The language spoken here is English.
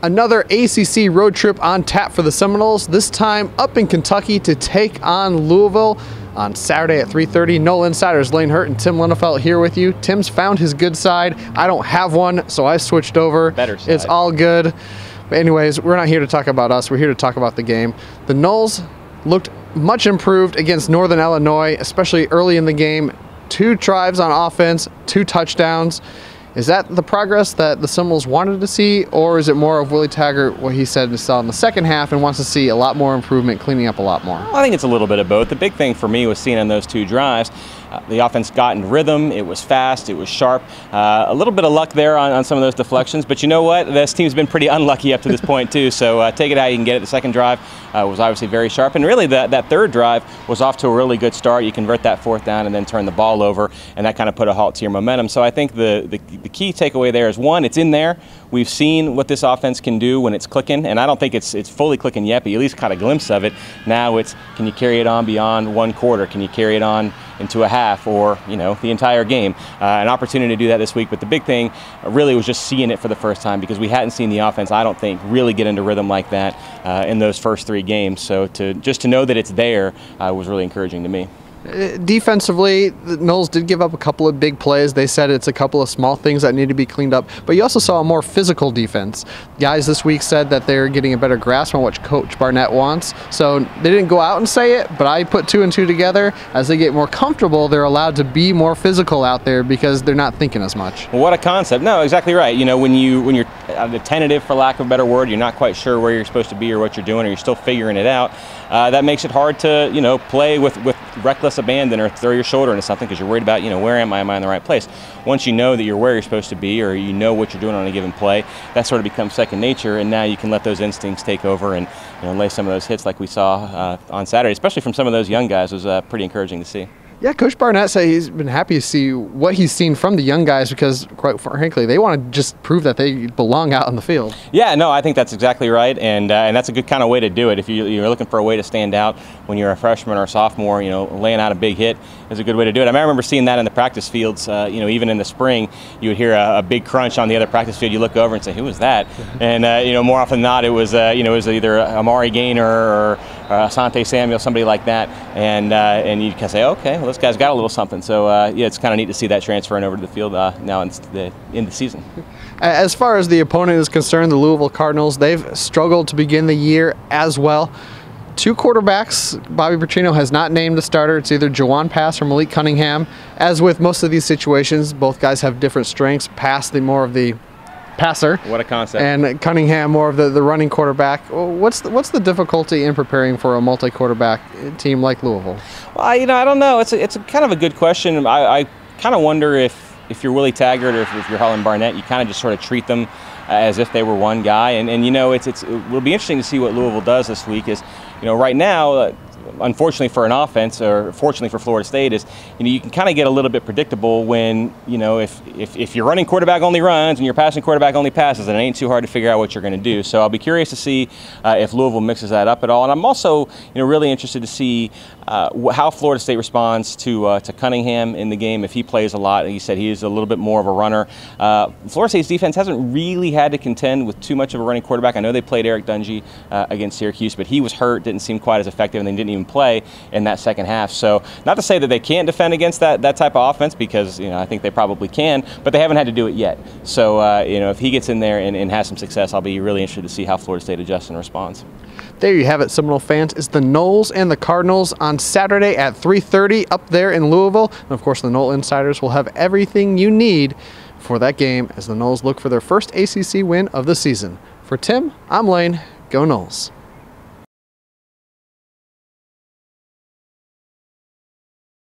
Another ACC road trip on tap for the Seminoles, this time up in Kentucky to take on Louisville on Saturday at 3:30. Nole Insiders Lane Hurt and Tim Linnefelt here with you. Tim's found his good side. I don't have one, so I switched over. Better side. It's all good. But anyways, we're not here to talk about us. We're here to talk about the game. The Noles looked much improved against Northern Illinois, especially early in the game. 2 drives on offense, 2 touchdowns. Is that the progress that the Seminoles wanted to see, or is it more of Willie Taggart, what he said he saw in the second half and wants to see a lot more improvement, cleaning up a lot more? Well, I think it's a little bit of both. The big thing for me was seeing on those 2 drives, the offense got in rhythm, it was fast, it was sharp. A little bit of luck there on some of those deflections, but you know what? This team's been pretty unlucky up to this point too, so take it how you can get it. The second drive was obviously very sharp, and really that third drive was off to a really good start. You convert that 4th down and then turn the ball over, and that kind of put a halt to your momentum. So I think the key takeaway there is, one, it's in there. We've seen what this offense can do when it's clicking, and I don't think it's fully clicking yet, but you at least caught a glimpse of it. Now it's, can you carry it on beyond 1 quarter? Can you carry it on into a half, or the entire game? An opportunity to do that this week, but the big thing really was just seeing it for the first time, because we hadn't seen the offense, I don't think, really get into rhythm like that in those first 3 games. So just to know that it's there was really encouraging to me. Defensively, the Noles did give up a couple of big plays. They said it's a couple of small things that need to be cleaned up, but you also saw a more physical defense. Guys this week said that they're getting a better grasp on what Coach Barnett wants, so they didn't go out and say it, but I put 2 and 2 together. As they get more comfortable, they're allowed to be more physical out there because they're not thinking as much. Well, what a concept. No, exactly right. When you're tentative, for lack of a better word, you're not quite sure where you're supposed to be or what you're doing, or you're still figuring it out. That makes it hard to play with reckless abandon or throw your shoulder into something because you're worried about where am I in the right place. Once you know that you're where you're supposed to be, or you know what you're doing on a given play, that sort of becomes second nature, and now you can let those instincts take over and lay some of those hits like we saw on Saturday, especially from some of those young guys. It was pretty encouraging to see. Yeah, Coach Barnett said he's been happy to see what he's seen from the young guys because, quite frankly, they want to just prove that they belong out on the field. Yeah, no, I think that's exactly right, and that's a good kind of way to do it. If you're looking for a way to stand out when you're a freshman or a sophomore, laying out a big hit is a good way to do it. I remember seeing that in the practice fields. Even in the spring, you would hear a big crunch on the other practice field. You look over and say, "Who was that?" And more often than not, it was either Amari Gaynor or Asante Samuel, somebody like that, and you can say, "Okay, well, this guy's got a little something." So it's kind of neat to see that transferring over to the field now in the season. As far as the opponent is concerned, the Louisville Cardinals, they've struggled to begin the year as well. 2 quarterbacks, Bobby Petrino has not named the starter. It's either Jawan Pass or Malik Cunningham. As with most of these situations, both guys have different strengths. Pass, more of the passer. What a concept. And Cunningham, more of the running quarterback. What's the difficulty in preparing for a multi-quarterback team like Louisville? Well, I don't know. It's a kind of a good question. I kind of wonder if you're Willie Taggart or if you're Harlan Barnett, you kind of just sort of treat them as if they were one guy. And it will be interesting to see what Louisville does this week. Is right now, unfortunately for an offense, or fortunately for Florida State, is you can kind of get a little bit predictable when if your running quarterback only runs and your passing quarterback only passes, and it ain't too hard to figure out what you're going to do. So I'll be curious to see if Louisville mixes that up at all. And I'm also really interested to see how Florida State responds to Cunningham in the game if he plays a lot. You said he is a little bit more of a runner. Florida State's defense hasn't really had to contend with too much of a running quarterback. I know they played Eric Dungy against Syracuse, but he was hurt, didn't seem quite as effective, and they didn't even play in that second half. So not to say that they can't defend against that type of offense, because I think they probably can, but they haven't had to do it yet. So if he gets in there and has some success, I'll be really interested to see how Florida State adjusts and responds. There you have it, Seminole fans. It's the Noles and the Cardinals on Saturday at 3:30 up there in Louisville. And of course, the Nole Insiders will have everything you need for that game as the Noles look for their first ACC win of the season. For Tim, I'm Lane. Go Noles.